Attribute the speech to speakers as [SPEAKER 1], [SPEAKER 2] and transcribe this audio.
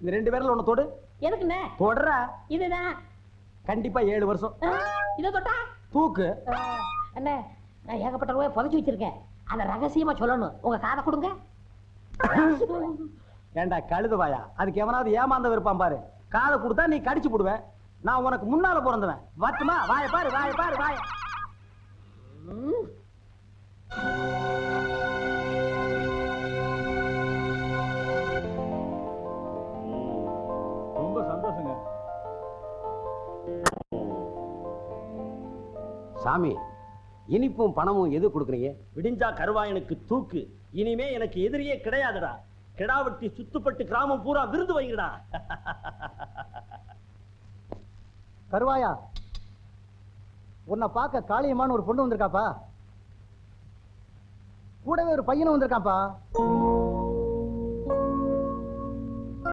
[SPEAKER 1] இந்த 2 பேர்ல ஒண்ணு தொடு.
[SPEAKER 2] எதுக்குண்ணே?
[SPEAKER 1] தொடற.
[SPEAKER 2] இதுதான்.
[SPEAKER 1] கண்டிப்பா 7 வருஷம்.
[SPEAKER 2] இத தொட்டா
[SPEAKER 1] தூக்கு.
[SPEAKER 2] அண்ணே, நான் ஏகப்பட்ட ரூபாய் புதைச்சு வச்சிருக்கேன். அத ரகசியமா சொல்லணும். உங்க காதை கொடுங்க.
[SPEAKER 1] ஏண்டா கழுதுவாயா, அதுக்கு எவனாவது ஏமாந்த இருப்பான் பாரு. காதை கொடுத்தா நீ கடிச்சு போடுவ. நான் உனக்கு முன்னால பிறந்தவன். வட்டுமா? வாய பாரு, வாய பாரு, வாய.
[SPEAKER 3] ரொம்ப சந்தோஷங்க
[SPEAKER 4] சாமி. இனிப்பும் பணமும் எது கொடுக்குறீங்க?
[SPEAKER 5] விடிஞ்சா கருவாயனுக்கு தூக்கு. இனிமே எனக்கு எதிரியே கிடையாதுடா. கிடாவட்டி சுத்துப்பட்டு கிராமம் பூரா விருது வைங்கடா.
[SPEAKER 1] கருவாயா, உன்னை பார்க்க காளியம்மான்னு ஒரு பொண்ணு வந்திருக்காப்பா. கூடவே ஒரு பையனும் வந்திருக்காப்பா.